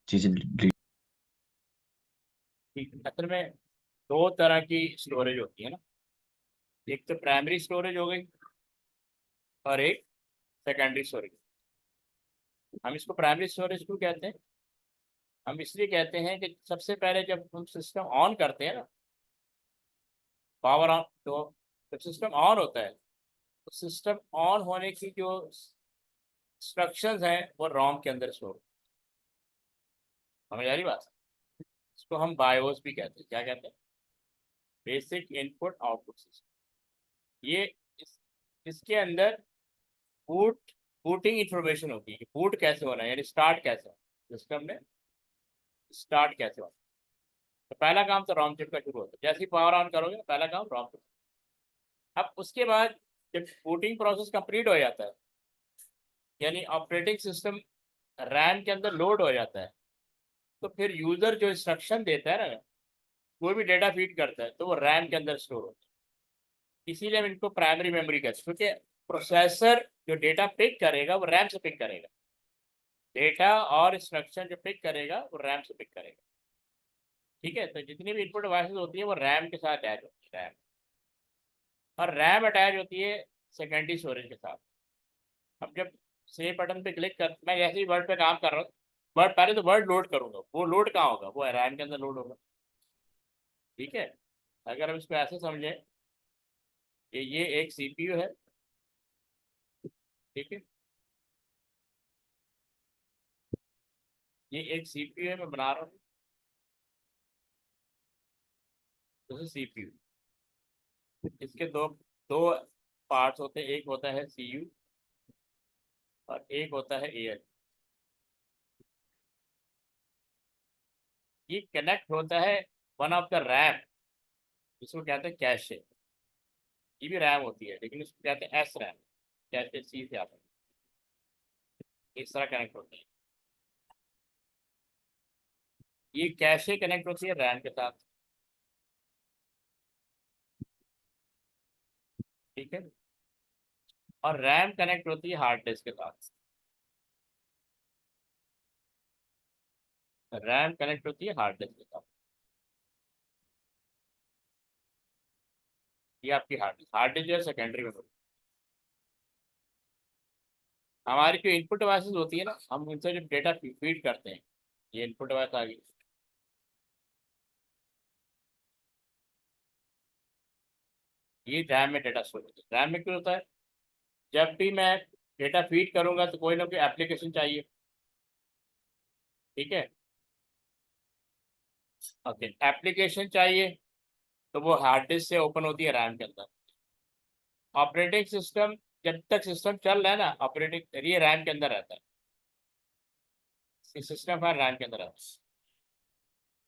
चीजें। ठीक है। असल में दो तरह की स्टोरेज होती है ना। एक तो प्राइमरी स्टोरेज हो गई और एक सेकेंडरी स्टोरेज। हम इसको प्राइमरी स्टोरेज क्यों कहते हैं? हम इसलिए कहते हैं कि सबसे पहले जब हम सिस्टम ऑन करते हैं ना, पावर ऑन, तो जब सिस्टम ऑन होता है तो सिस्टम ऑन होने की जो इंस्ट्रक्शंस हैं वो रॉम के अंदर स्टोर। समझ आ रही बात? इसको हम बायोस भी कहते हैं। क्या कहते हैं? Basic input output system. ये इस, इसके अंदर बूट बूटिंग इंफॉर्मेशन होती है कि बूट कैसे होना है, यानी स्टार्ट कैसे होना सिस्टम में, स्टार्ट कैसे होना। तो पहला काम तो रॉम चिप का शुरू होता है। जैसे ही पावर ऑन करोगे पहला काम रॉम चिप। अब उसके बाद जब बूटिंग प्रोसेस कंप्लीट हो जाता है, यानी ऑपरेटिंग सिस्टम रैम के अंदर लोड हो जाता है, तो फिर यूजर जो इंस्ट्रक्शन देता है ना, कोई भी डेटा फीड करता है, तो वो रैम के अंदर स्टोर होता है। इसीलिए हम इनको प्राइमरी मेमोरी कहते हैं, क्योंकि प्रोसेसर जो डेटा पिक करेगा वो रैम से पिक करेगा। डेटा और इंस्ट्रक्शन जो पिक करेगा वो रैम से पिक करेगा। ठीक है, तो जितनी भी इनपुट डिवाइसेस होती है वो रैम के साथ अटैच होती है, रैम। और रैम अटैच होती है सेकेंडरी स्टोरेज के साथ। अब जब सेव बटन पे क्लिक कर, मैं जैसे ही वर्ड पे काम कर रहा हूँ, वर्ड पहले तो वर्ड लोड करूंगा, वो लोड कहाँ होगा? वो रैम के अंदर लोड होगा। ठीक है। अगर हम इसको ऐसे समझें कि ये एक सीपीयू है। ठीक है, ये एक सीपीयू है, मैं बना रहा हूँ जैसे सीपीयू। इसके दो दो पार्ट्स होते हैं, एक होता है सीयू और एक होता है एएल। ये कनेक्ट होता है वन ऑफ द रैम, जिसको कहते हैं कैशे। ये भी रैम होती है लेकिन इसको कहते हैं एस रैम। कैशे सी से आता है, इस तरह कनेक्ट होती है। ये कैशे कनेक्ट होती है रैम के साथ। ठीक है। और रैम कनेक्ट होती है हार्ड डिस्क के साथ। रैम कनेक्ट होती है हार्ड डिस्क के साथ। ये आपकी हार्ड डिस्क जो है सेकेंडरी में होती है। हमारी जो इनपुट डिवाइसेस होती है ना, हम उनसे जो डेटा फीड करते हैं, ये इनपुट डिवाइस आ गई। ये रैम में डेटा स्टोर होता है। रैम में क्यों होता है? जब भी मैं डेटा फीड करूंगा तो कोई ना कोई एप्लीकेशन चाहिए। ठीक है। ओके, एप्लीकेशन चाहिए तो वो हार्ड डिस्क से ओपन होती है रैम के अंदर। ऑपरेटिंग सिस्टम, जब तक सिस्टम चल रहा है ना, ऑपरेटिंग ये रैम के अंदर रहता है। सिस्टम फाइल रैम के अंदर रहता है।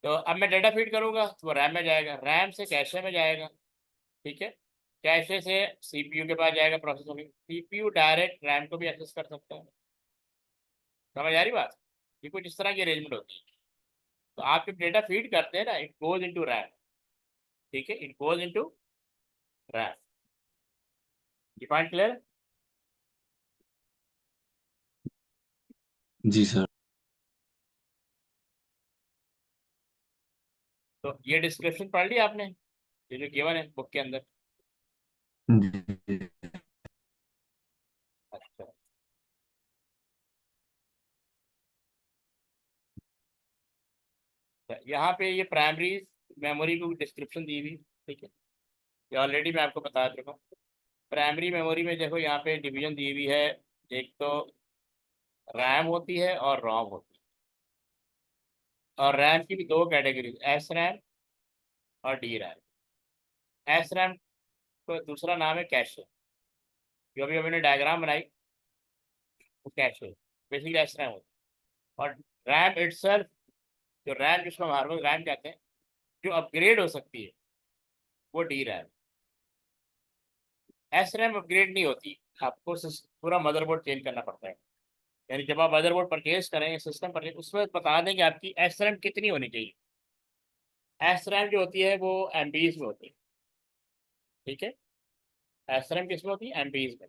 तो अब मैं डेटा फीड करूंगा तो वो रैम में जाएगा, रैम से कैशे में जाएगा। ठीक है। कैशे से सीपीयू के पास जाएगा प्रोसेसर में, सीपीयू डायरेक्ट रैम को भी एक्सेस कर सकता है। समझ आ रही बात? ये कुछ इस तरह की अरेंजमेंट होती है। तो आप जब डेटा फीड करते हैं ना, इट गोज इनटू रैम। ठीक है, इट गोज इनटू रैम। ये पॉइंट क्लियर? जी सर। तो ये डिस्क्रिप्शन पढ़ लिया आपने, ये जो गिवन है बुक के अंदर? जी। अच्छा। यहाँ पे ये प्राइमरी मेमोरी को डिस्क्रिप्शन दी हुई। ठीक है, ये ऑलरेडी मैं आपको बता चुका हूँ। प्राइमरी मेमोरी में देखो यहाँ पे डिवीजन दी हुई है। एक तो रैम होती है और रोम होती है। और रैम की भी दो कैटेगरी, एस रैम और डी रैम। एस रैम को दूसरा नाम है कैशे। जो अभी हमने डायग्राम बनाई वो कैशे बेसिकली एस रैम होती है। और रैम इटसेल्फ, जो रैम जिसको हम हार्डवेयर रैम कहते हैं, जो अपग्रेड हो सकती है, वो D RAM. S RAM upgrade नहीं होती, आपको पूरा मदरबोर्ड चेंज करना पड़ता है। यानी जब आप मदरबोर्ड परचेज करें, सिस्टम परचेज, उसमें बता दें कि आपकी एस रैम कितनी होनी चाहिए। एस रैम जो होती है वो एमबीज में होती है। ठीक है, एस रैम किसमें होती है? एमबीज में।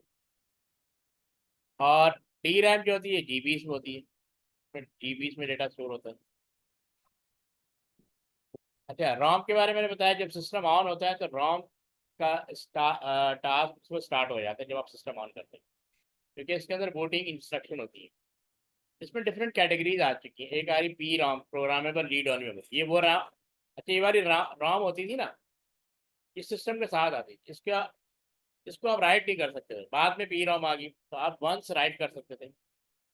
और डी रैम जो होती है जीबीज में होती है। जीबीज में डेटा स्टोर होता है। अच्छा, रॉम के बारे में मैंने बताया, जब सिस्टम ऑन होता है तो रॉम का टास्क उसमें स्टार्ट हो जाता है जब आप सिस्टम ऑन करते हैं, क्योंकि इसके अंदर बूटिंग इंस्ट्रक्शन होती है। इसमें डिफरेंट कैटेगरीज आ चुकी हैं। एक आ रही P ROM, programmable read only memory, ये वो रॉम। अच्छा, ये वाली रॉम होती थी ना, इस सिस्टम के साथ आती थी। इसका इसको आप राइट नहीं कर सकते थे। बाद में पी रॉम आ गई तो आप वंस राइट कर सकते थे।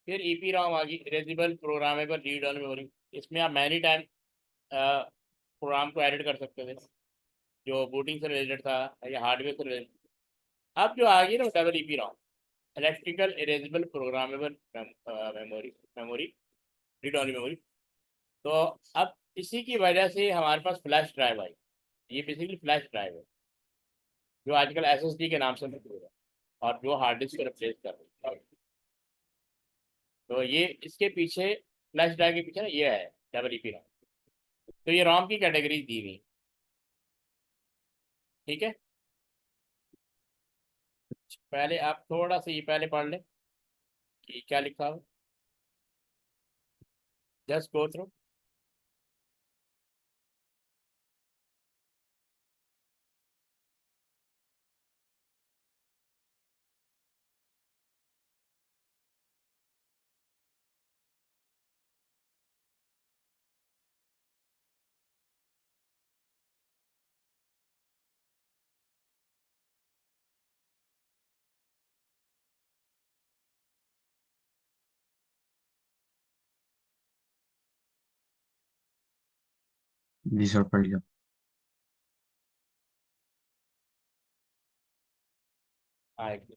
फिर ई पी रॉम आ गई, erasable programmable read only memory. इसमें आप मैनी टाइम प्रोग्राम को एडिट कर सकते थे, जो बूटिंग से रिलेटेड था या हार्डवेयर से रिलेटेड। अब जो आ गई ना double E P ROM, electrical erasable programmable memory memory read only memory. तो अब इसी की वजह से हमारे पास फ्लैश ड्राइव आई। ये बेसिकली फ्लैश ड्राइव है, जो आजकल एसएसडी के नाम से मशहूर है और जो हार्ड डिस्क को रिप्लेस कर रही है। तो ये इसके पीछे, फ्लैश ड्राइव के पीछे ना ये है डबल ई पी रॉम। तो ये रॉम की कैटेगरी दी गई। ठीक है, पहले आप थोड़ा सा ये पहले पढ़ लें कि क्या लिखा हो, जस्ट गो थ्रू। जी सर, पढ़ लिया। आएगी।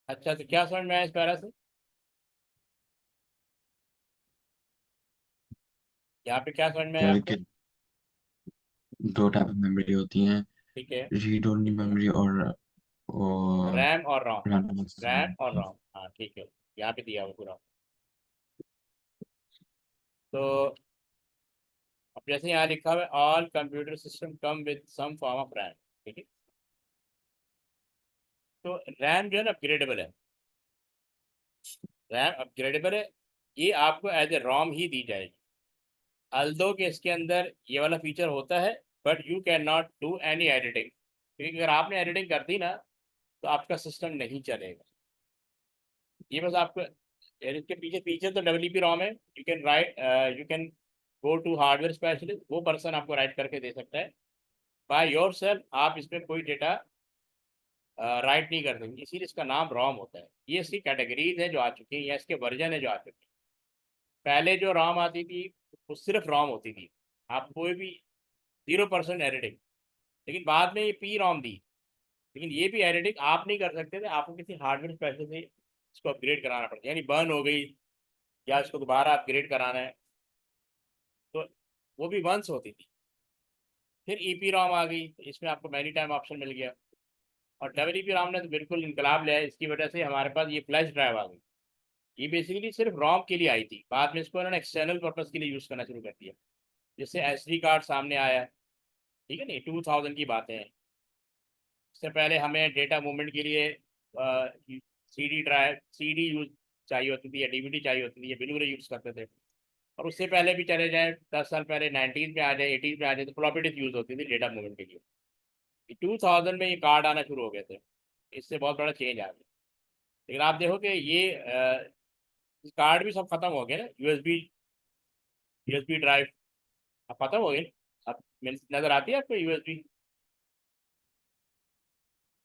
अच्छा, तो क्या समझ में आया इस पैरा से? यहाँ पे क्या समझ में आया कह आपको? के दो टाइप ऑफ मेमोरी होती हैं, ठीक है, रीड ओनली मेमोरी और रैम और रॉम। रैंडम एक्सेस रैम और मेमोरी। रॉम, हाँ ठीक है, यहाँ पे दिया हुआ पूरा। तो अब जैसे यहाँ लिखा हुआ है, all computer system come with some form of RAM. ठीक है, तो रैम जो है ना अपग्रेडेबल है। रैम अपग्रेडेबल है, ये आपको एज ए रॉम ही दी जाएगी। अल्दो के इसके अंदर ये वाला फीचर होता है, but you can not do any editing, क्योंकि अगर आपने एडिटिंग कर दी ना तो आपका सिस्टम नहीं चलेगा। ये बस आपको, यार इसके पीछे पीछे तो डब्ल्यू पी रॉम है। You can write, you can go to hardware specialist, वो पर्सन आपको राइट करके दे सकता है। बाय योर सेल्फ आप इसमें कोई डेटा राइट नहीं कर देंगे, इसीलिए इसका नाम रॉम होता है। ये इसकी कैटेगरीज है जो आ चुकी है, या इसके वर्जन है जो आ चुके हैं। पहले जो रॉम आती थी वो सिर्फ रॉम होती थी, आप कोई भी 0% एडिटिंग। लेकिन बाद में ये पी रॉम दी, लेकिन ये भी एडिटिंग आप नहीं कर सकते थे, आपको किसी हार्डवेयर स्पेशलिस्ट से इसको अपग्रेड कराना पड़ता, यानी बर्न हो गई या इसको दोबारा अपग्रेड कराना है तो वो भी वंस होती थी। फिर ई पी रॉम आ गई, तो इसमें आपको मैनी टाइम ऑप्शन मिल गया। और डबल ई पी रॉम ने तो बिल्कुल इनकलाब लिया है, इसकी वजह से हमारे पास ये फ्लैश ड्राइव आ गई। ये बेसिकली सिर्फ रॉम के लिए आई थी, बाद में इसको उन्होंने एक्सटर्नल पर्पज के लिए यूज़ करना शुरू कर दिया, जिससे एस डी कार्ड सामने आया। ठीक है, नहीं 2000 की बातें हैं। इससे पहले हमें डेटा मूवमेंट के लिए C D drive, C D use चाहिए होती थी, या डीवीडी चाहिए होती थी, या बिलू रे यूज़ करते थे। और उससे पहले भी चले जाए 10 साल पहले, 90s में आ जाए, 80s में आ जाए, तो फ्लॉपी डिस्क यूज़ होती थी डेटा मूवमेंट के लिए। 2000 में ये कार्ड आना शुरू हो गए थे, इससे बहुत बड़ा चेंज आ गया। लेकिन आप देखो कि ये कार्ड भी सब खत्म हो गए ना, यूएसबी, यूएसबी ड्राइव अब खत्म हो गए ना। अब नज़र आती है आपको यूएसबी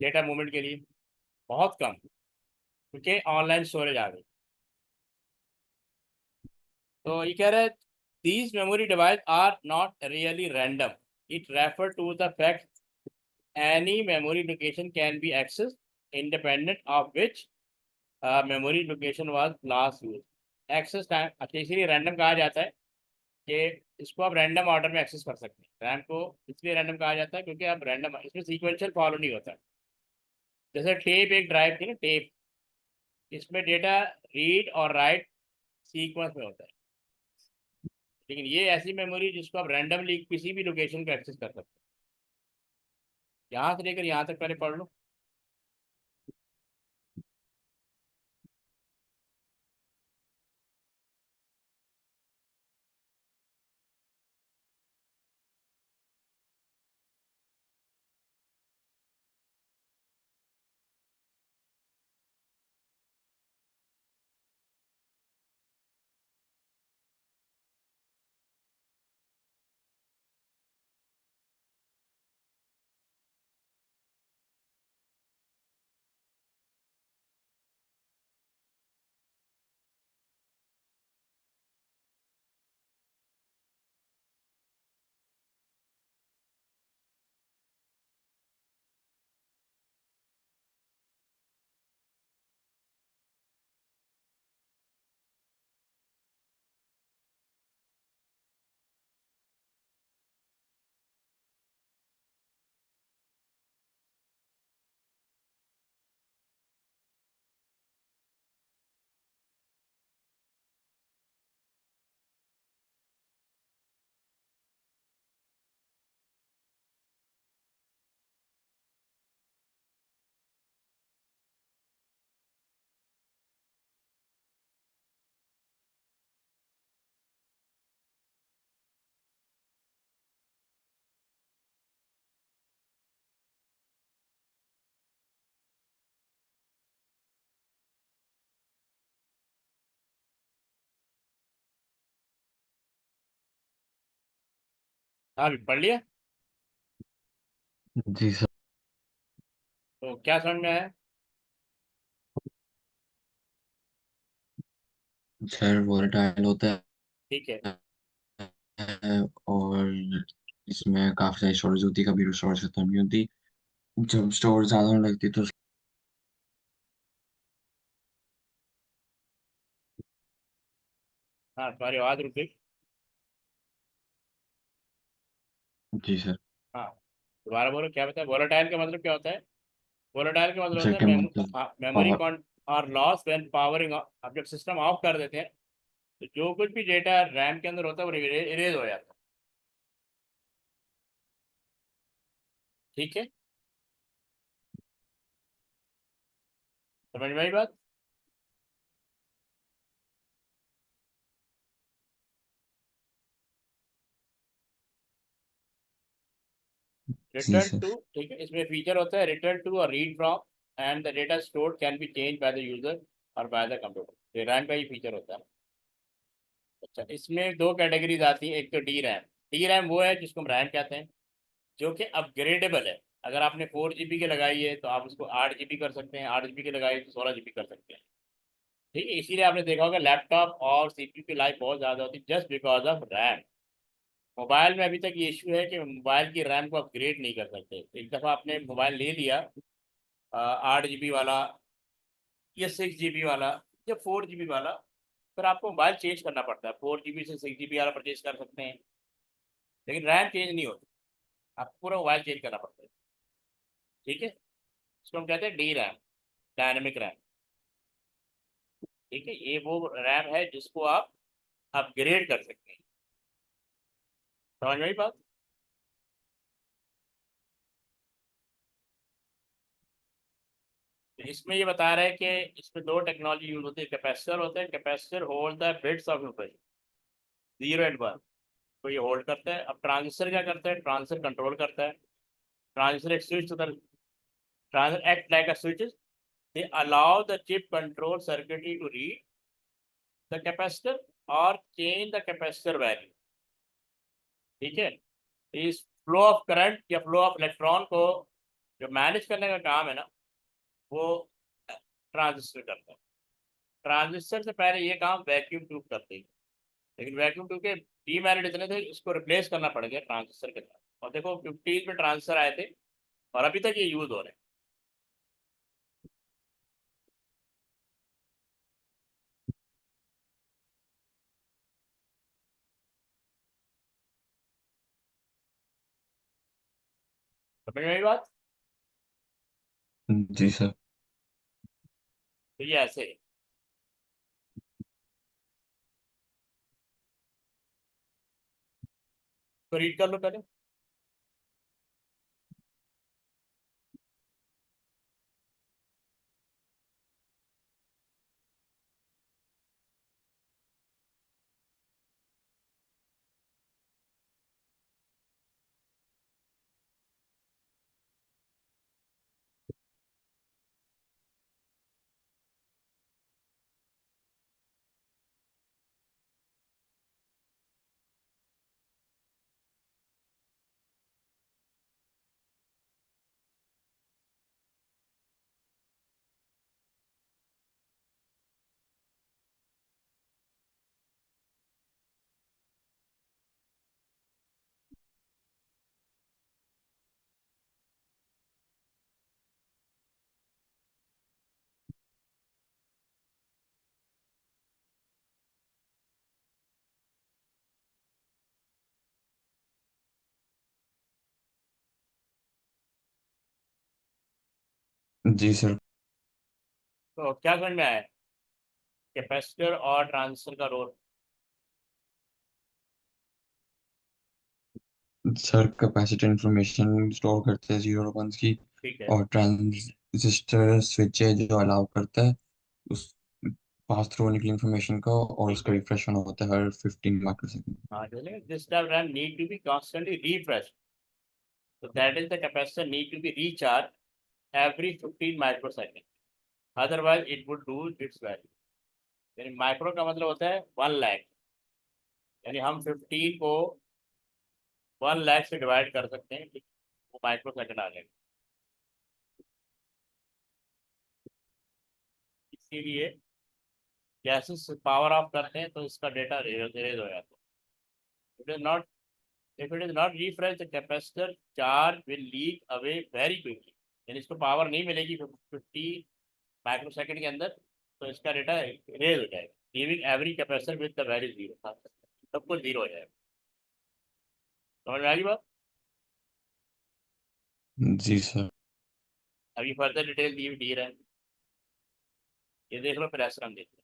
डेटा मूवमेंट के लिए? बहुत कम, क्योंकि ऑनलाइन स्टोरेज आ गई। तो ये कह रहे हैं, these memory device are not really random, it refer to the fact any memory location can be accessed independent of which memory location was last used. Access time, अच्छा इसीलिए रैंडम कहा जाता है कि इसको आप रैंडम ऑर्डर में access कर सकते हैं। रैम को इसलिए रैंडम कहा जाता है क्योंकि आप रैंडम, इसमें सीक्वेंशियल फॉलो नहीं होता। जैसे टेप, एक ड्राइव थी ना टेप, इसमें डेटा रीड और राइट सीक्वेंस में होता है। लेकिन ये ऐसी मेमोरी जिसको आप रैंडमली किसी भी लोकेशन को एक्सेस कर सकते हैं। यहाँ से लेकर यहाँ तक पहले पढ़ लो। हाँ पढ़ लिया। जी सर। तो क्या समझ में आया? सर वोलेटाइल होता ठीक है। है और इसमें काफी सारी स्टोरेज होती है, कभी स्टोरेज खत्म नहीं होती। जब स्टोरेज ज्यादा होने लगती है तो हाँ तुम्हारी आवाज़ रुक गई। जी सर। हाँ दोबारा बोलो, क्या बताया? वोलेटाइल का मतलब क्या होता है? वोलेटाइल का मतलब सर होता है क्या मतलब मेमोरी पावर। कॉन और लॉस व्हेन पावरिंग। आप जब सिस्टम ऑफ कर देते हैं तो जो कुछ भी डेटा रैम के अंदर होता है वो इरेज हो जाता है। ठीक है, समझ में आई बात? जी रिटर्न टू, सर। ठीक है, इसमें फीचर होता है रिटर्न टू और read from and the data stored can be change by the user और बाय द कंप्यूटर। ये रैम का ही फीचर होता है। अच्छा, इसमें दो कैटेगरीज आती हैं। एक तो डी रैम। डी रैम वो है जिसको हम रैम कहते हैं, जो कि अपग्रेडेबल है। अगर आपने 4 GB की लगाई है तो आप उसको 8 GB कर सकते हैं, 8 GB की लगाई तो 16 GB कर सकते हैं। ठीक है, इसीलिए आपने देखा होगा लैपटॉप और सीपीयू की लाइफ बहुत ज़्यादा होती है just because of RAM. Mobile में अभी तक ये इशू है कि मोबाइल की रैम को अपग्रेड नहीं कर सकते। एक दफ़ा आपने मोबाइल ले लिया 8 GB वाला या 6 GB वाला या 4 GB वाला, फिर आपको मोबाइल चेंज करना पड़ता है। 4 GB से 6 GB वाला परचेज कर सकते हैं, लेकिन रैम चेंज नहीं होती, आपको पूरा मोबाइल चेंज करना पड़ता है। ठीक है, इसको हम कहते हैं डी रैम, डायनेमिक रैम। ठीक है, ये वो रैम है जिसको आप अपग्रेड कर सकते हैं। समझ में आई बात? तो इसमें ये बता रहे हैं कि इसमें दो टेक्नोलॉजी यूज होती है। कैपेसिटर होता है, capacitor hold the bits of information 0 and 1, तो ये होल्ड करता है। अब ट्रांजिस्टर क्या करता है? ट्रांजिस्टर कंट्रोल करता है। ट्रांजिस्टर एक स्विच होता है, transistor act like a switch, they allow the chip control circuitry to read the capacitor और चेंज द कैपेसिटर वैल्यू। ठीक है, इस फ्लो ऑफ करंट या फ्लो ऑफ इलेक्ट्रॉन को जो मैनेज करने का काम है ना, वो ट्रांजिस्टर करता है। ट्रांजिस्टर से पहले ये काम वैक्यूम ट्यूब करते हैं, लेकिन वैक्यूम ट्यूब के डीमेरिट इतने थे, इसको रिप्लेस करना पड़ गया ट्रांजिस्टर के साथ। और देखो 50s में ट्रांजिस्टर आए थे और अभी तक ये यूज हो रहे हैं। समझ में आई बात? जी सर। तो ये ऐसे है। तो रीड कर लो पहले। जी सर। तो क्या समझ में आया कैपेसिटर और ट्रांजिस्टर का role? Sir capacitor information store करते हैं जीरो और वंस की, ठीक है। और ट्रांजिस्टर स्विच है जो अलाउ करता है उस पास थ्रू होने के लिए इंफॉर्मेशन को, और ठीक उसका है। रिफ्रेश होना होता है हर 15 माइक्रोसेकंड। हाँ चलेगा। This type RAM need to be constantly refresh, so that is the capacitor need to be recharged every 15 microsecond, otherwise it would lose its value। यानी माइक्रो का मतलब होता है 1 लाख, यानी हम 15 को 1 लाख से डिवाइड कर सकते हैं, ठीक? वो माइक्रो सेकंड आ जाएगा। इसीलिए जैसे पावर ऑफ करते हैं तो इसका डेटा रेज हो जाता है। It is not, if it is not refreshed, the capacitor charge will leak away very quickly। यानी इसको पावर नहीं मिलेगी 50 माइक्रोसेकंड के अंदर, तो इसका डेटा रेज हो जाएगा, leaving every capacitor with the value zero, सब कुछ जीरो हो जाएगा। समझ में आ गई बात? जी सर। अभी फर्दर डिटेल दी रहे हैं, ये देख लो, फिर ऐसा हम देख लो।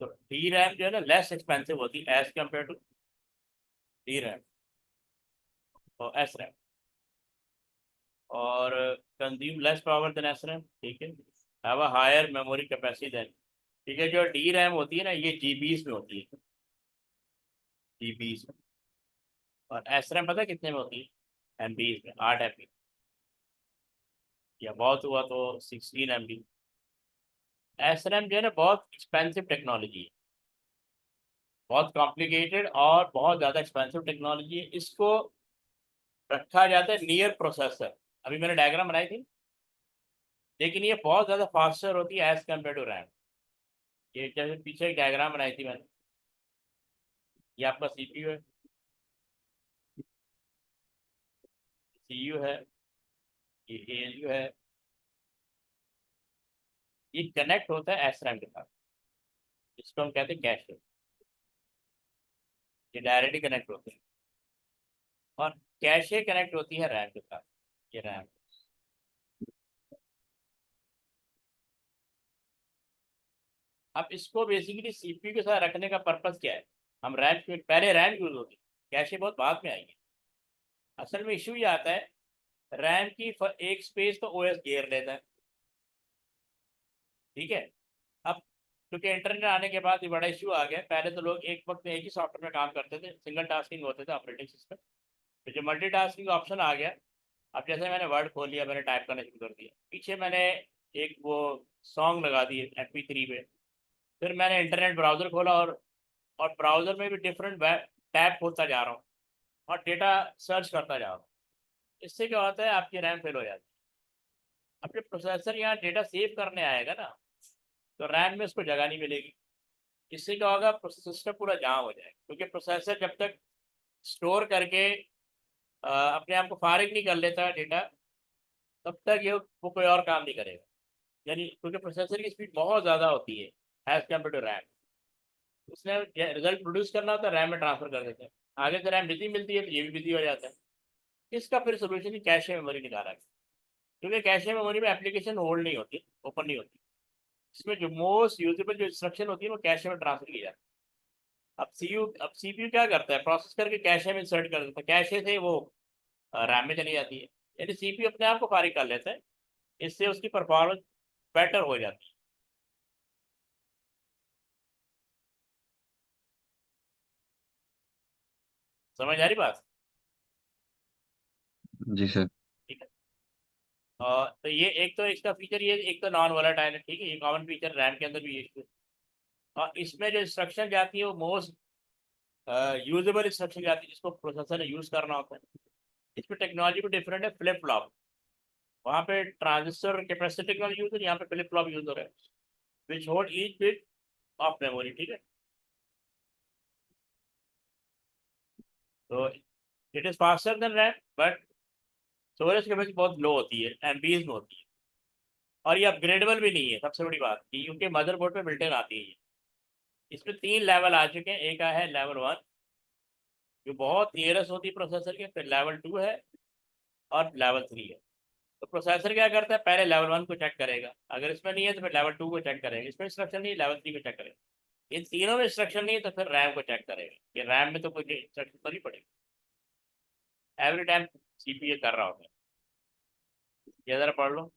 तो डी रैम जो है ना लेस एक्सपेंसिव होती है as compare to D RAM और एस रैम, और consume less power than S RAM, ठीक है, have a higher memory capacity than. ठीक है, जो डी रैम होती है ना ये जीबीज में होती है, जीबीज में। और एस रैम पता है कितने में होती है? एमबीज में, 8 MB, या बहुत हुआ तो 16 MB। एस रैम जो है ना बहुत एक्सपेंसिव टेक्नोलॉजी है, बहुत कॉम्प्लिकेटेड और बहुत ज़्यादा एक्सपेंसिव टेक्नोलॉजी है। इसको रखा जाता है नियर प्रोसेसर, अभी मैंने डायग्राम बनाई थी, लेकिन ये बहुत ज़्यादा फास्टर होती है एज कम्पेयर टू रैम। ये जैसे पीछे एक डायग्राम बनाई थी मैंने, ये आपका सीपीयू है, सीयू है, ये एएलयू है, ये कनेक्ट होता है एस रैम के साथ, इसको हम कहते हैं कैशे। ये डायरेक्टली कनेक्ट होते हैं, और कैशे कनेक्ट होती है रैम के साथ, ये रैम। अब इसको बेसिकली सीपीयू के साथ रखने का पर्पस क्या है? हम रैम पहले रैम यूज होगी, कैशे बहुत बाद में आएंगे। असल में इशू ये आता है, रैम की एक स्पेस तो ओएस घेर लेता है, ठीक है। अब क्योंकि इंटरनेट आने के बाद ये बड़ा इशू आ गया, पहले तो लोग एक वक्त में एक ही सॉफ्टवेयर में काम करते थे, सिंगल टास्किंग होते थे ऑपरेटिंग सिस्टम। तो जो मल्टीटास्किंग ऑप्शन आ गया, अब जैसे मैंने वर्ड खोल लिया, मैंने टाइप करना शुरू कर दिया, पीछे मैंने एक वो सॉन्ग लगा दी MP3 पे, फिर मैंने इंटरनेट ब्राउज़र खोला और ब्राउज़र में भी डिफरेंट टैब खोलता जा रहा हूँ और डेटा सर्च करता जा रहा हूँ। इससे क्या होता है, आपकी रैम फेल हो जाती है। अब जब प्रोसेसर यहाँ डेटा सेव करने आएगा ना, तो रैम में उसको जगह नहीं मिलेगी। इससे क्या होगा, सिस्टम पूरा जाम हो जाएगा, क्योंकि प्रोसेसर जब तक स्टोर करके अपने आप को फारिग नहीं कर लेता डेटा, तब तक ये वो कोई और काम नहीं करेगा। यानी क्योंकि प्रोसेसर की स्पीड बहुत ज़्यादा होती है एज कम्पेयर टू रैम। उसने रिजल्ट प्रोड्यूस करना होता है, रैम में ट्रांसफर कर देते हैं। आगे से रैम बिजी मिलती है तो ये भी बिजी हो जाता है। इसका फिर सोल्यूशन ही कैशे मेमोरी निकाला है, क्योंकि कैशे मेमोरी में एप्लीकेशन होल्ड नहीं होती, ओपन नहीं होती। इसमें जो मोस्ट यूजेबल जो इंस्ट्रक्शन होती है वो कैशे में ट्रांसफर की जाती है। अब सीपीयू क्या करता है, प्रोसेस करके कैशे में इंसर्ट कर देता है, कैशे से वो रैम में चली जाती है। यानी सीपीयू अपने आप को फारिग कर लेता है, इससे उसकी परफॉर्मेंस बेटर हो जाती है। समझ आ रही बात? जी सर। ठीक है। तो ये एक तो इसका फीचर, ये एक तो नॉन वोलेटाइल है, ठीक है, ये कॉमन फीचर रैम के अंदर भी है। और इसमें जो इंस्ट्रक्शन जाती है वो मोस्ट यूजेबल इंस्ट्रक्शन जाती है, जिसको प्रोसेसर ने यूज करना होता है। इसमें टेक्नोलॉजी भी डिफरेंट है, फ्लिप फ्लॉप। वहाँ पे ट्रांजिस्टर कैपेसिटर टेक्नोलॉजी यूज है, यहाँ पे फ्लिप फ्लॉप यूज हो रहा है, which hold each bit of memory, ठीक है। तो it is faster than RAM, but storage capacity बहुत लो होती है, MBs में होती है। और ये अपग्रेडेबल भी नहीं है, सबसे बड़ी बात कि क्योंकि मदरबोर्ड पे बिल्ट इन आती है ये। इसमें 3 लेवल आ चुके हैं, एक आया है लेवल 1, जो बहुत एरस होती है प्रोसेसर के, फिर लेवल 2 है, और लेवल 3 है। तो प्रोसेसर क्या करता है, पहले लेवल 1 को चेक करेगा, अगर इसमें नहीं है तो फिर लेवल 2 को चेक करेगा, इसमें इंस्ट्रक्शन नहीं है लेवल 3 को चेक करेगा। इन तीनों में इंस्ट्रक्शन नहीं है तो फिर रैम को चेक करेगा, कि रैम में तो कोई इंस्ट्रक्शन तो नहीं पड़ेगी। एवरी टाइम CPU कर रहा होता है। ये जरा पढ़ लो।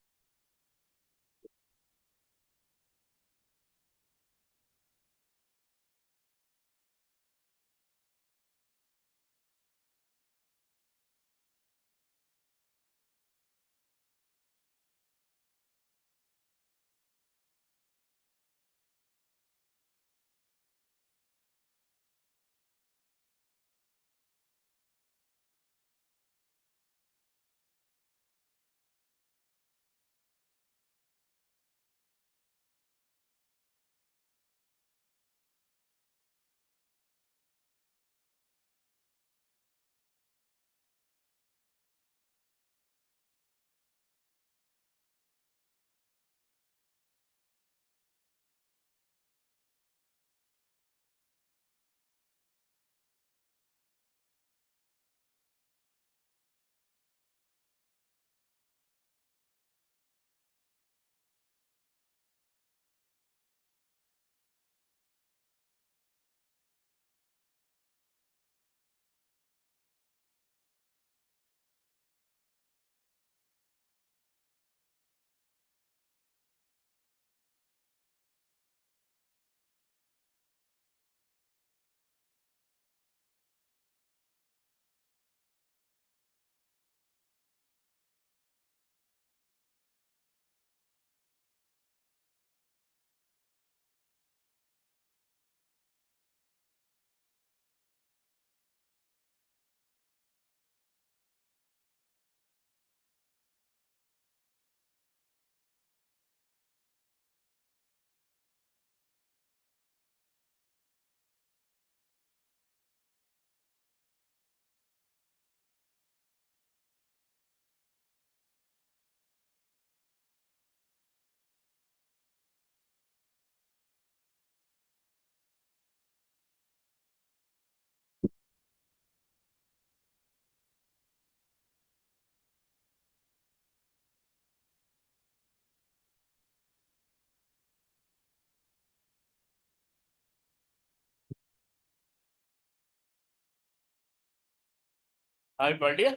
हाँ, अभी पढ़ लिया?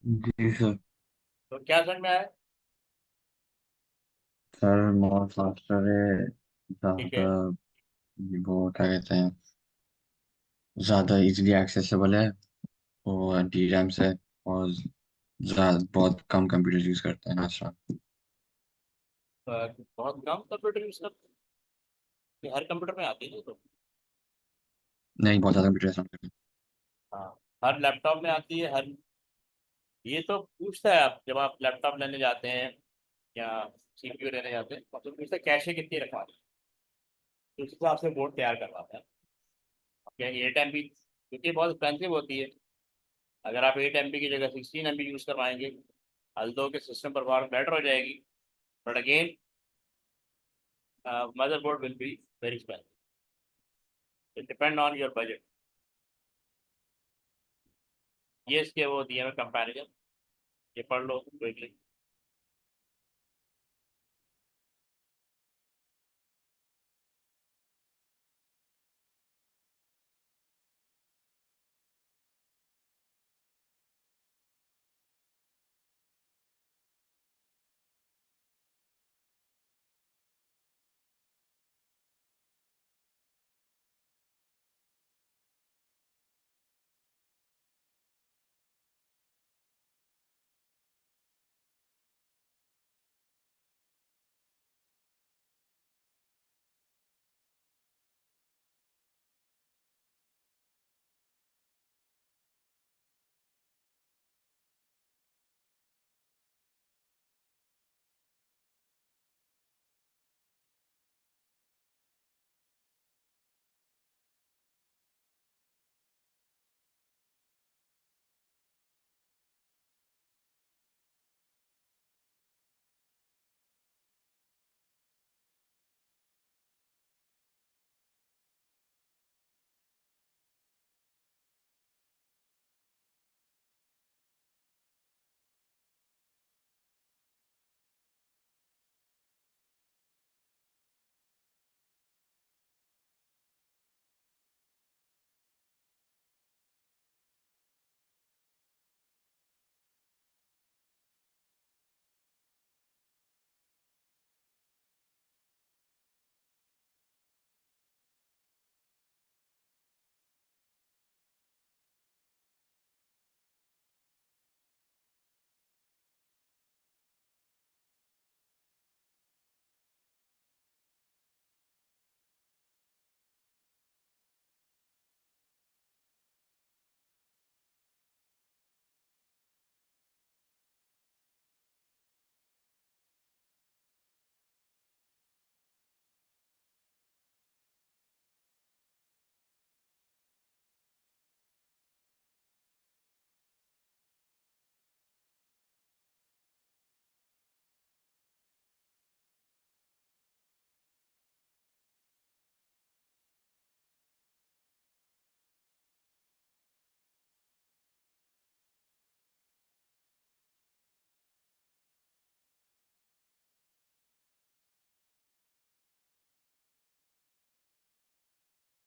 जी सर। तो क्या समझ में आया? सर मोर फास्टर है, ठीक है। ज़्यादा वो क्या कहते हैं, ज़्यादा इजीली एक्सेसिबल है, और डी रैम से, और बहुत कम कंप्यूटर यूज करते हैं ना आजकल। बहुत कम कंप्यूटर यूज करते हैं, हर कंप्यूटर में आती है तो। नहीं, बहुत ज्यादा कंप्यूटर इस्तेमाल करते हैं। हाँ, हर लैपटॉप में आती है, हर। ये तो पूछता है, आप जब आप लैपटॉप लेने जाते हैं या सीपीयू लेने जाते हैं तो पूछता है कैशे कितनी रखवा दी, तो उस हिसाब से बोर्ड तैयार करवाते हैं। क्या 8 MB, क्योंकि बहुत एक्सपेंसिव होती है। अगर आप 8 MB की जगह 16 MB यूज करवाएंगे, although के सिस्टम परफॉर्मेंस बेटर हो जाएगी, but again motherboard will be very expensive. It depend on your budget. ये इसके वो दिए हुए कंपैरिजन, ये पढ़ लो क्विकली।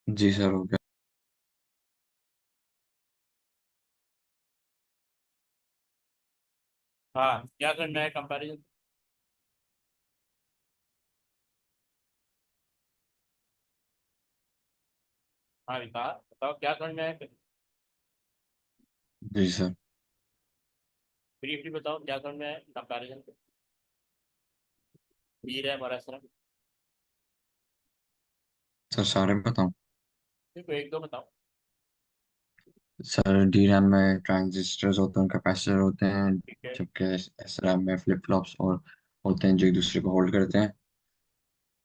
जी सर, हो गया। हाँ, क्या करना है कंपैरिजन। हाँ विकास बताओ क्या करना है, जी सर। ब्रीफली बताओ क्या करना है कंपैरिजन। डी रैम और एस रैम। सर सारे बताऊं? देखो एक दो बताओ। सर डी रैम में ट्रांजिस्टर्स होते हैं, कैपेसिटर होते हैं, ठीक है। जबकि एस रैम में फ्लिप फ्लॉप्स और होते हैं जो एक दूसरे को होल्ड करते हैं।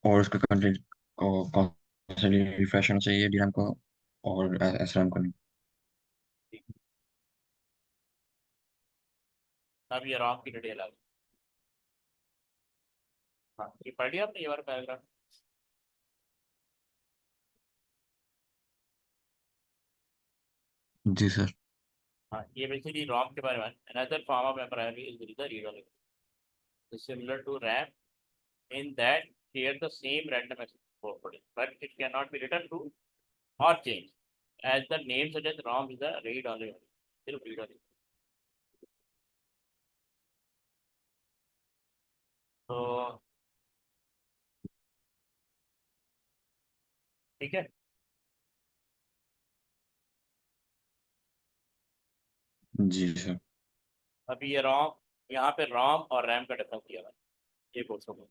और उसका कंटेंट को कॉन्स्टेंटली रिफ्रेश होना चाहिए डी रैम को, और एस रैम को नहीं। ठीक। अब ये रॉम की डिटेल आ गई। हाँ, ये पढ़ लिया आपने ये वाला पैराग्राफ। जी सर। हाँ, ये बेसिकली रॉम के बारे में। Another form of memory is the read only, similar to RAM in that share the same random access property, but it cannot be written to or changed. As the name suggests, ROM is a read only. सिर्फ read only। तो ठीक है। जी sir. अभी ये ROM, यहाँ पे ROM और RAM का डिफरेंस दिया हुआ है, ये बोल सकूँ।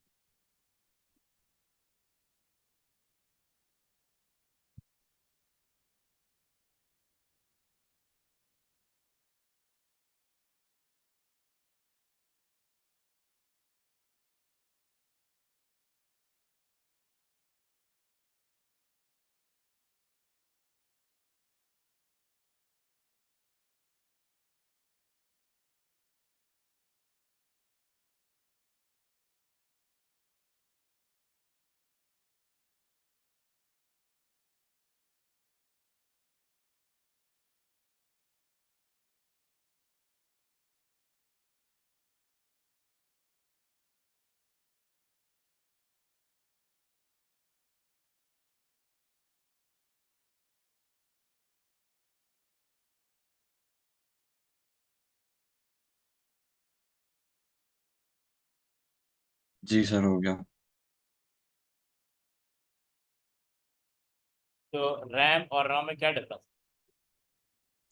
जी सर, हो गया। तो रैम और रॉम में क्या difference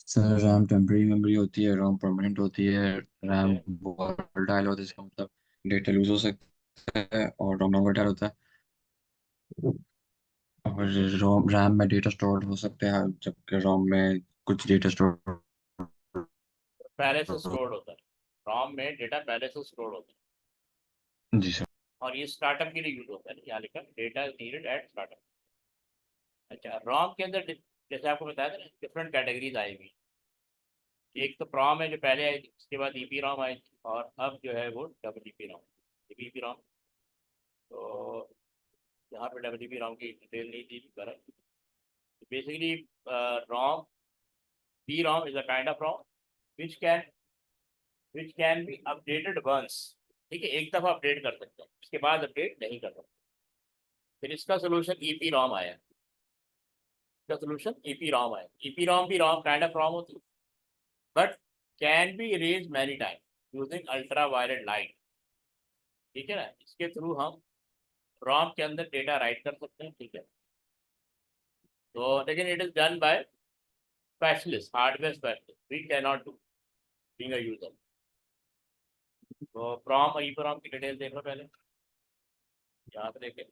sir RAM temporary memory होती है, रोम परमानेंट होती है। रैम है? वोलेटाइल होता है, इसका मतलब डेटा लूज हो सकता है, और रोम नॉन वोलेटाइल होता है। और रोम रैम में डेटा स्टोर हो सकते हैं, जबकि रोम में कुछ डेटा स्टोर। पहले से स्टोर्ड होता है, रॉम में डेटा पहले से स्टोर्ड होता है, जी सर। और ये स्टार्टअप के लिए यूज होता है, यहाँ लिखा डेटा नीडेड एट स्टार्टअप। अच्छा, रॉम के अंदर जैसे आपको बताया था ना, डिफरेंट कैटेगरीज आई हुई। एक तो प्रॉम है जो पहले आई थी, उसके बाद ईपी रॉम आई थी, और अब जो है वो double E P ROM, E P ROM. तो यहाँ पे डबल ईपी रॉम की डिटेल नहीं दी पर basically ROM, P ROM is a kind of ROM which can which can be updated once. ठीक है, एक दफ़ा अपडेट कर सकते हैं, उसके बाद अपडेट नहीं कर सकते। फिर इसका सोल्यूशन ईपी रॉम आया, इसका सोल्यूशन ईपी रॉम आया। ईपी रॉम भी रॉम काइंड ऑफ रॉम होती है, but can be erase many time using ultra violet light. ठीक है ना, इसके थ्रू हम रॉम के अंदर डेटा राइट कर सकते हैं। ठीक है, तो लेकिन it is done by specialist, hardware specialist, we can not do being a user. तो प्रॉम और ईपी की डिटेल देख लो पहले, यहाँ पे देखें।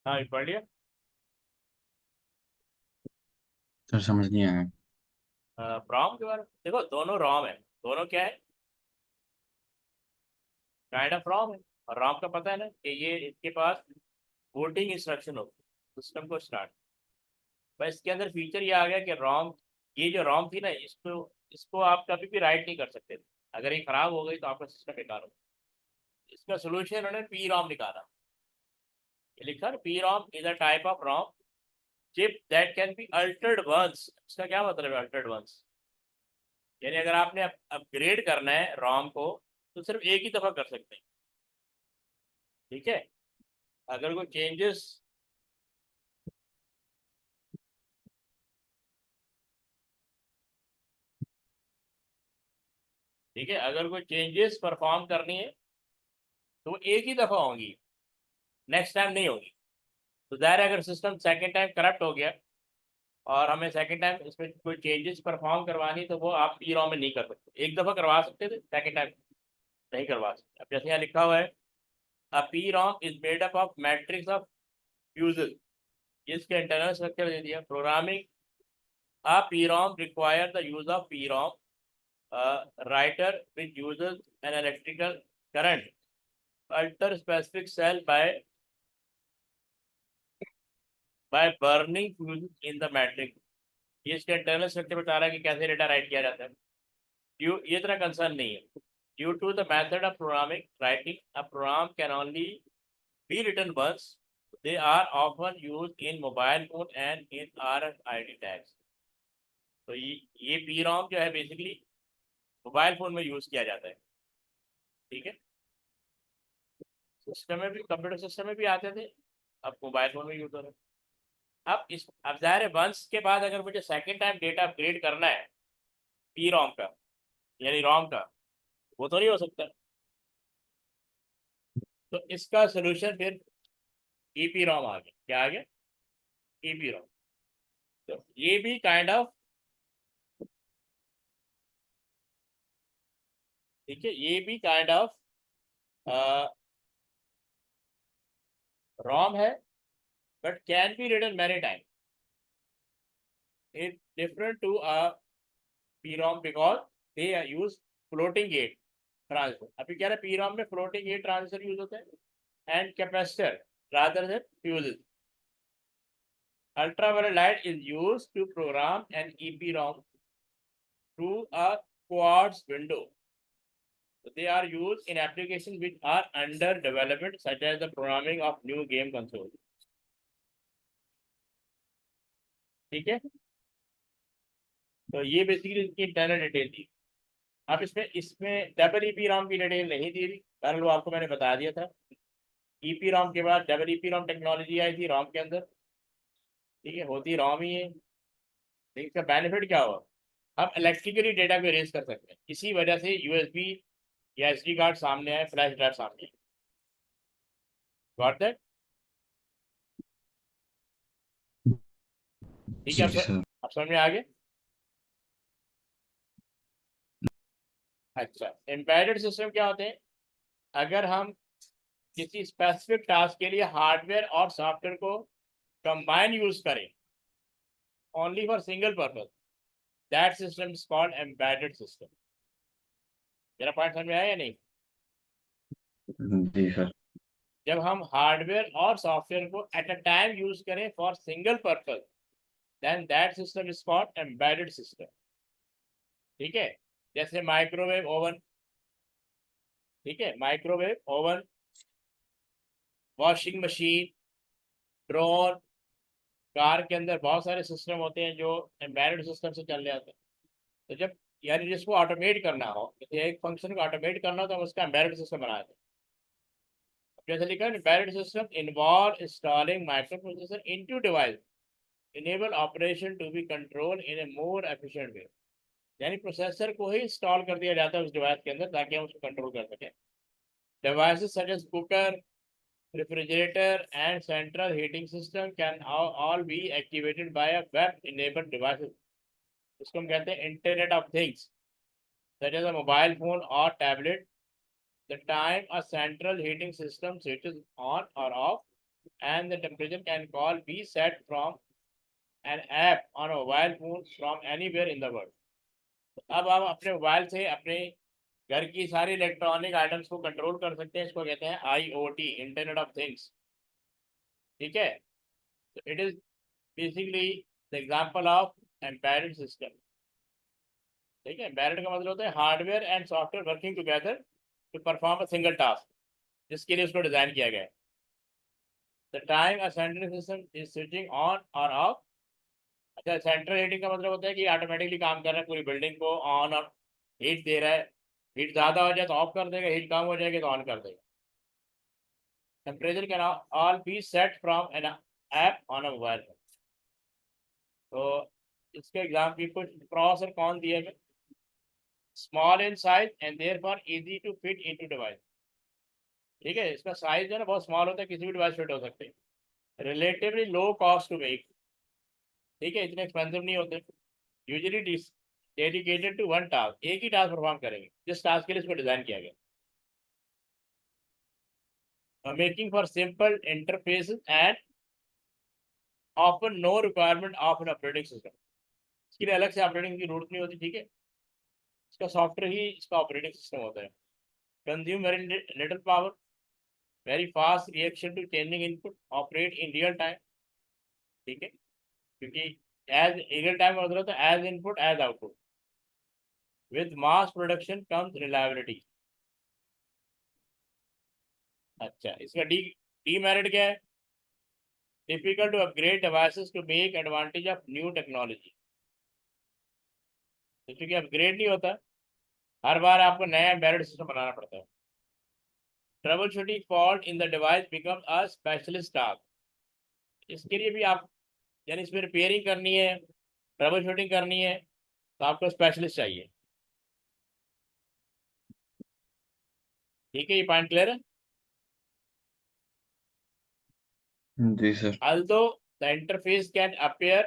हाँ, ये पढ़ लिया। सर समझ नहीं आया। प्रॉम के बारे में देखो, दोनों रॉम है, दोनों क्या है, काइंड ऑफ रॉम है। और रॉम का पता है ना कि ये इसके पास बूटिंग इंस्ट्रक्शन होती है सिस्टम को स्टार्ट। बस इसके अंदर फीचर ये आ गया कि रॉम, ये जो रॉम थी ना, इसको इसको आप कभी भी राइट नहीं कर सकते थे। अगर ये खराब हो गई तो आपका सिस्टम बेकार हो। इसका सोल्यूशन उन्होंने पी रॉम निकाला। ये लिखा ना, P ROM is a type of ROM chip that can be altered once. इसका क्या मतलब है अल्टर्ड वंस? यानी अगर आपने अपग्रेड करना है रॉम को, तो सिर्फ एक ही दफ़ा कर सकते हैं। ठीक है, अगर कोई चेंजेस, ठीक है, अगर कोई चेंजेस परफॉर्म करनी है तो वो एक ही दफ़ा होंगी, नेक्स्ट टाइम नहीं होगी। तो ज़ाहिर है अगर सिस्टम सेकेंड टाइम करप्ट हो गया, और हमें सेकंड टाइम इसमें कोई चेंजेस परफॉर्म करवानी, तो वो आप पी रॉम में नहीं कर सकते। एक दफ़ा करवा सकते थे, सेकंड टाइम नहीं करवा सकते। अब जैसे यहाँ लिखा हुआ है, a P ROM is made up of matrix of users, इसके इंटरनल स्ट्रक्चर दे दिया। Programming a PROM require the use of PROM writer which uses an electrical current alter specific cell by burning fuses in the matrix। ये इसका internal structure बता रहा है कि कैसे डेटा राइट किया जाता है। ये इतना कंसर्न नहीं है। Due to the method of programming writing a program can only be written once, they are often used in mobile phone and in RFID tags. तो ये पी रॉम जो है बेसिकली मोबाइल फोन में use किया जाता है। ठीक है, सिस्टम में भी, कंप्यूटर सिस्टम में भी आते थे, अब मोबाइल फोन में यूज हो रहे हैं। अब जाहिर है वंस के बाद अगर मुझे सेकंड टाइम डेटा अपग्रेड करना है पी रॉम का, यानी रॉम का, वो तो नहीं हो सकता। तो इसका सोल्यूशन फिर ईपी रॉम आ गया। क्या आ गया? E P ROM. तो ये भी काइंड ऑफ, ठीक है, ये भी काइंड ऑफ रॉम है, but can be written many time. It different to P ROM because they use floating gate transfer. अभी क्या है, पी रॉम में फ्लोटिंग गेट ट्रांसफर यूज होता है and capacitor rather than fuses. Ultraviolet light is used to program an EPROM through a quartz window. So they are used in applications which are under development, such as the programming of new game consoles. ठीक है, तो ये basically इसकी internal detail थी। अब इसमें इसमें double E P ROM की डिटेल नहीं दी थी, कारण वो आपको मैंने बता दिया था। ईपी रॉम के बाद डबल ईपी रॉम टेक्नोलॉजी आई थी रॉम के अंदर। ठीक है, होती रॉम ही है, लेकिन इसका बेनिफिट क्या हुआ, हम इलेक्ट्रिकली डेटा को इरेज कर सकते हैं। इसी वजह से यूएसबी या SD कार्ड सामने आए, फ्लैश ड्राइव सामने आए। Got that? ठीक है, जी सर। अब समझ में आ गया। अच्छा, एम्बेडेड सिस्टम क्या होते हैं? अगर हम किसी स्पेसिफिक टास्क के लिए हार्डवेयर और सॉफ्टवेयर को कंबाइन यूज करें only for single purpose, that system is called embedded system. मेरा पॉइंट समझ में आया या नहीं? जी सर। जब हम हार्डवेयर और सॉफ्टवेयर को एट अ टाइम यूज करें for single purpose, then that system is called embedded system. ठीक है, जैसे माइक्रोवेव ओवन, ठीक है, microwave oven, washing machine, drone, car के अंदर बहुत सारे सिस्टम होते हैं जो एम्बेडेड सिस्टम से चल जाते हैं। तो जब, यानी जिसको ऑटोमेट करना हो, जैसे एक फंक्शन को ऑटोमेट करना हो, तो हम उसका एम्बेडेड सिस्टम बनाते हैं। जैसे लिखा है, embedded system involve installing micro processor into device, enable operation to be control in a more efficient way. यानी प्रोसेसर को ही इंस्टॉल कर दिया जाता है उस डिवाइस के अंदर, ताकि हम उसको कंट्रोल कर सकें। Devices such as cooker, refrigerator and central heating system can all be activated by a web enabled devices। इसको हम कहते हैं internet of things, such as a mobile phone or tablet। The time a central heating system switches on or off and the temperature can call be set from an app on a mobile phone from anywhere in the world। अब हम अपने mobile से अपने घर की सारी electronic items को control कर सकते हैं। इसको कहते हैं IoT, इंटरनेट ऑफ थिंग्स। ठीक है, so it is basically the example of embedded system। ठीक है, embedded का मतलब होता है hardware and software working together to perform a single task, जिसके लिए उसको डिजाइन किया गया है। The time a central system is switching on और ऑफ। अच्छा, सेंट्रल हीटिंग का मतलब होता है कि ऑटोमेटिकली काम कर रहा है, पूरी बिल्डिंग को ऑन और हीट दे रहा है। हीट ज़्यादा हो जाए तो ऑफ कर देगा, हीट कम हो जाएगी तो ऑन कर देगा। Temperature can all be set from an app on a mobile phone. तो इसके एग्जाम की कुछ प्रॉस और कौन दिए हैं। Small in size and therefore easy to fit into device. ठीक है, इसका साइज जो है ना बहुत स्मॉल होता है, किसी भी डिवाइस फिट हो सकते हैं। Relatively low cost to make, ठीक है, इतने एक्सपेंसिव नहीं होते, usually dedicated to one task, एक ही टास्क परफॉर्म करेंगे जिस टास्क के लिए इसको डिजाइन किया गया, making for simple interface and often no requirement of an operating system, इसके लिए अलग से ऑपरेटिंग की जरूरत नहीं होती, ठीक है, इसका सॉफ्टवेयर ही इसका ऑपरेटिंग सिस्टम होता है, consume very little power, very fast reaction to changing input, operate in real time, ठीक है, क्योंकि एज रियल टाइम मतलब as input as output, with mass production comes reliability. अच्छा, इसका डी डीमेरिट क्या है, difficult to upgrade devices to make advantage of new technology, तो चूंकि अपग्रेड नहीं होता, हर बार आपको नया एम्बेडेड सिस्टम बनाना पड़ता है, trouble shooting fault in the device become a specialist task, इसके लिए भी आप, यानी इसमें रिपेयरिंग करनी है, ट्रबल शूटिंग करनी है, तो आपको स्पेशलिस्ट चाहिए, ठीक है, ये पॉइंट क्लियर है। जी sir. although the interface can appear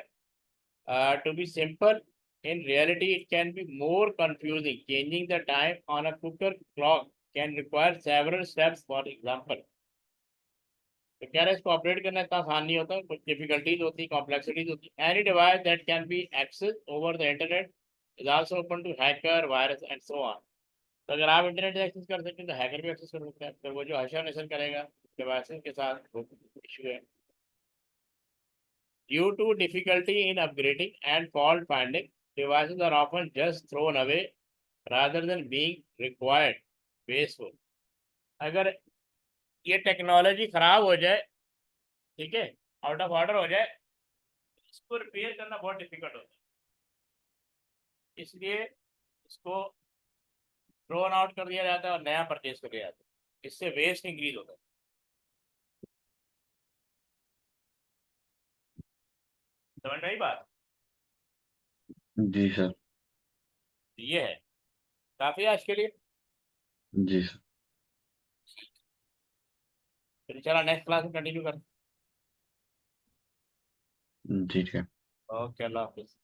to be simple, in reality it can be more confusing, changing the time on a cooker clock can require several steps, for example, तो कह रहे हैं इसको operate करना इतना आसान नहीं होता, कुछ डिफिकल्टीज होती, कॉम्प्लेक्सिटीज होती, any device that can be access over the internet is also open to hacker virus and so on, तो अगर आप इंटरनेट एक्सेस कर सकते हैं तो हैकर भी एक्सेस कर सकते हैं, तो वो जो हशर नशर करेगा डिवाइसेस के साथ, वो इशू है। Due to difficulty in upgrading and fault finding, devices are often just thrown away rather than being required. Wasteful. अगर ये टेक्नोलॉजी खराब हो जाए, ठीक है, आउट ऑफ ऑर्डर हो जाए, इसको रिपेयर करना बहुत डिफिकल्ट होता है, इसलिए इसको थ्रोन आउट कर दिया जाता है और नया परचेज कर दिया जाता है, इससे वेस्ट इंक्रीज होता है, समझ में आई बात, जी सर। तो ये है, काफी है आज के लिए, जी सर। फिर चला नेक्स्ट क्लास में कंटिन्यू कर, जी ठीक है। ओके, अल्लाह हाफिज।